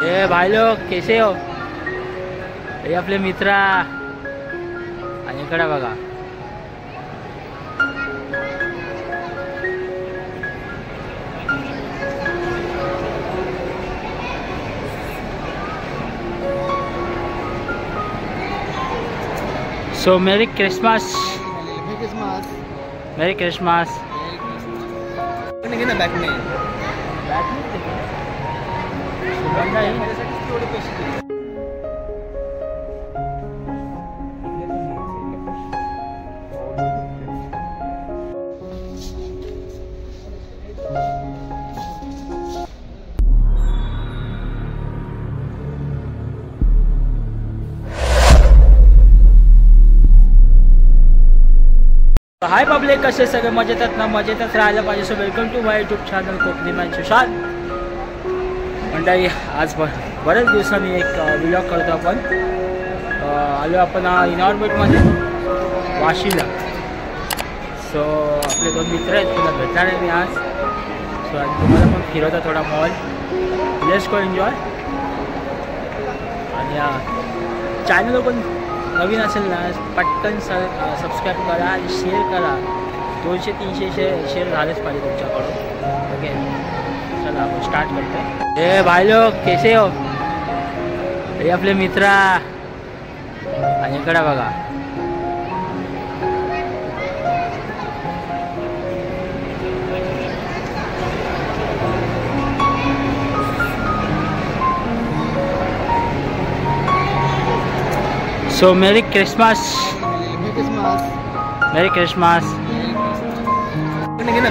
ए भाई लोग कैसे हो? हे आपले मित्र आणि इकडे बघा सो मेरी क्रिसमस मेरी क्रिसमस बैक में हाय पब्लिक, कसे सगळे मजेतात ना? मजेतच राहायला पाहिजे. So welcome to my YouTube channel Kokani man Sushant. मंडळी, आज बऱ्याच दिवसांनी एक व्लॉग करतो आपण. आलो आपण इनॉर्बिटमध्ये वाशीला. सो आपले दोन मित्र आहेत, तुला भेटणार आहे मी आज. सो आज तुम्हाला पण फिरवता थोडा मॉल. Let's go enjoy. आणि चॅनल पण नवीन असेल ना, पटकन सबस्क्राईब करा आणि शेअर करा. 200-300 शेअर झालेच पाहिजे तुमच्याकडून. ओके, चला आपण स्टार्ट करतो. हे भाई लोग कैसे हो? हे आपले मित्र आणि इकडे बघा सो मेरी क्रिसमस मेरी क्रिसमस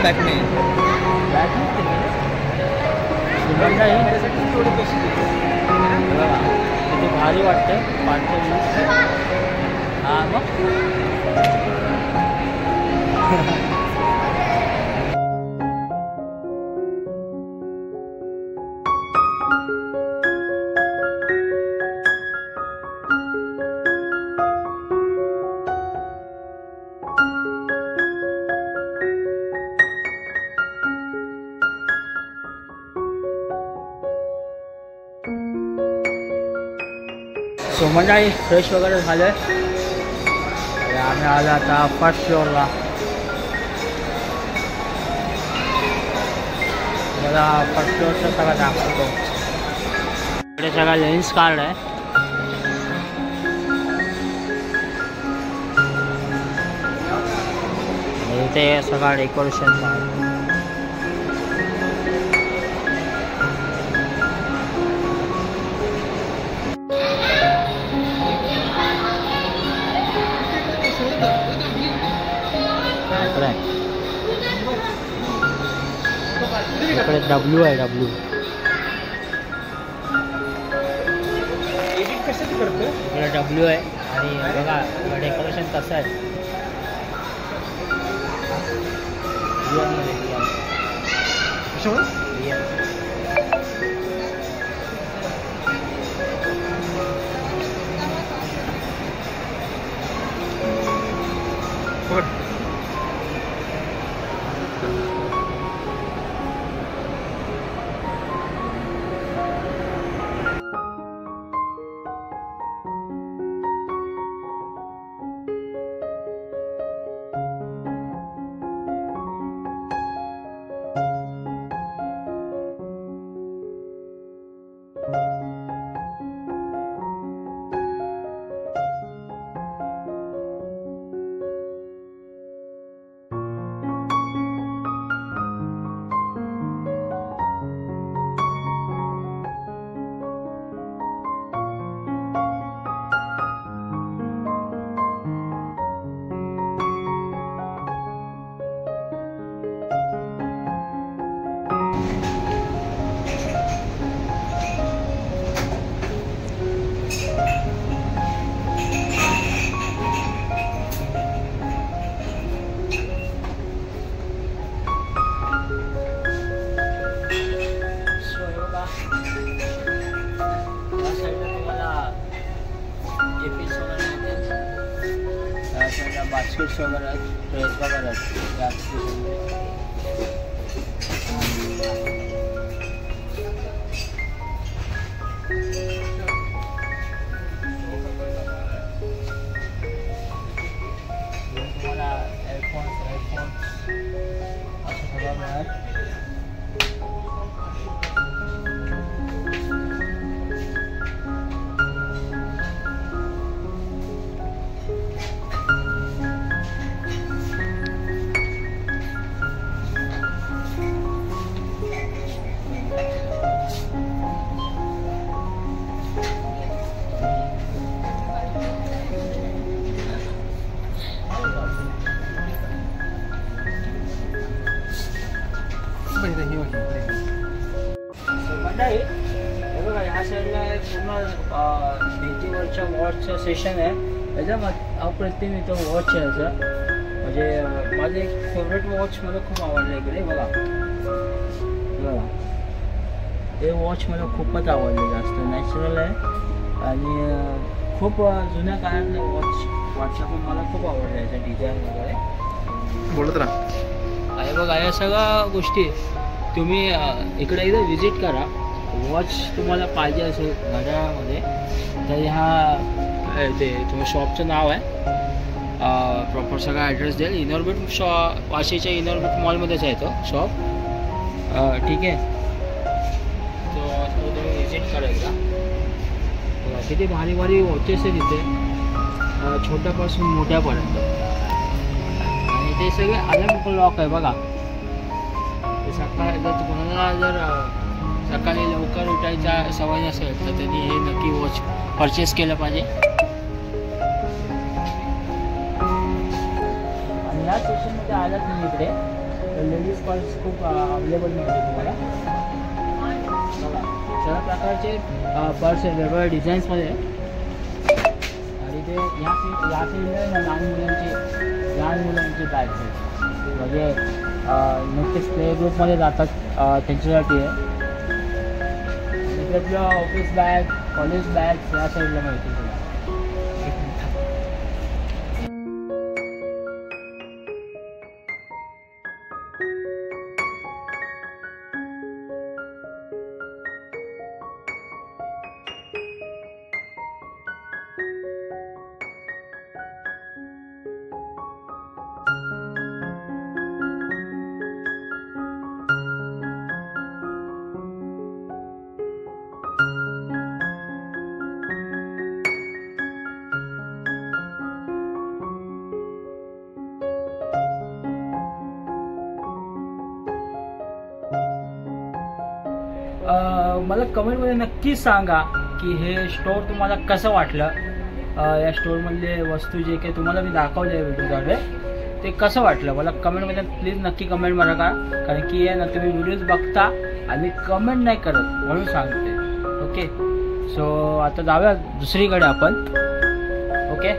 बैक में किती भारी वाटते. 520. हां मग सो मंडळी, फ्रेश वगैरे झालं आहे. आम्ही आलो आता फर्स्ट फ्लोअरला. मला फर्स्ट फ्लोअरचा सगळा दाखवतो. इकडे सगळा लेन्स कार्ड आहे. इथे सगळा डेकोरेशन आहे. इकडे डब्ल्यू आहे. डब्ल्यू इकडे डब्ल्यू आहे. आणि बघा डेकोरेशन कसं आहे. बास्केट्स वगैरे आहेत, ड्रेस वगैरे आहेत या एक्झिबिशनमध्ये. तुम्हाला हेडफोन्स असं सगळं मिळेल. मंडळी हे बघा, ह्या साईडला पूर्ण भिंतीवरच्या वॉचचं सेशन आहे. त्याच्यामध्ये अप्रतिम इथं वॉच आहे याचं. म्हणजे माझं एक फेवरेट वॉच मला खूप आवडलं इकडे. बघा बघा, हे वॉच मला खूपच आवडलं. जास्त नॅचरल आहे आणि खूप जुन्या काळातलं वॉचला पण मला खूप आवडलं. याचं डिझाईन वगैरे बोलत राहा. आहे बघा, या सगळ्या गोष्टी तुम्ही इकडे एकदा विजिट करा. वॉच तुम्हाला पाहिजे असेल घड्याळामध्ये तर ह्या ते तुम्ही शॉपचं नाव आहे, प्रॉपर सगळा ॲड्रेस देईल. इनॉर्बिट वाशीच्या इनॉर्बिट मॉलमध्येच आहे तो शॉप. ठीक आहे, तो तुम्ही विजिट करा एकदा. किती भारी भारी वॉचेस आहे तिथे, छोट्यापासून मोठ्यापर्यंत. आणि ते सगळे अलग लॉक आहे बघा. ते सकाळी जर कोणाला जर सकाळी लवकर उठायचा सवय नसेल तर त्यांनी हे नक्की वॉच परचेस केलं पाहिजे. आणि ह्या सेशनमध्ये आलात नाही इकडे तर लेडीज पर्स खूप अवेलेबल मिळते तुम्हाला. बघा, सगळ्या प्रकारचे पर्स आहेत वेगवेगळ्या डिझाईन्समध्ये. आणि ते ह्या साईडला लहान मुलांची बॅग्स आहेत. म्हणजे नुकतेच प्ले ग्रुपमध्ये जातात त्यांच्यासाठी आहे. आपलं ऑफिस बॅग, कॉलेज बॅग या साईडला मिळतील तुला. मला कमेंटमध्ये नक्की सांगा की हे स्टोअर तुम्हाला कसं वाटलं. या स्टोअरमधले वस्तू जे काही तुम्हाला मी दाखवले आहे व्हिडिओद्वारे ते कसं वाटलं मला कमेंटमध्ये प्लीज नक्की कमेंट मारा का. कारण की आहे ना, तुम्ही व्हिडिओज बघता आणि कमेंट नाही करत म्हणून सांगते. ओके, सो आता जाऊया दुसरीकडे आपण. ओके.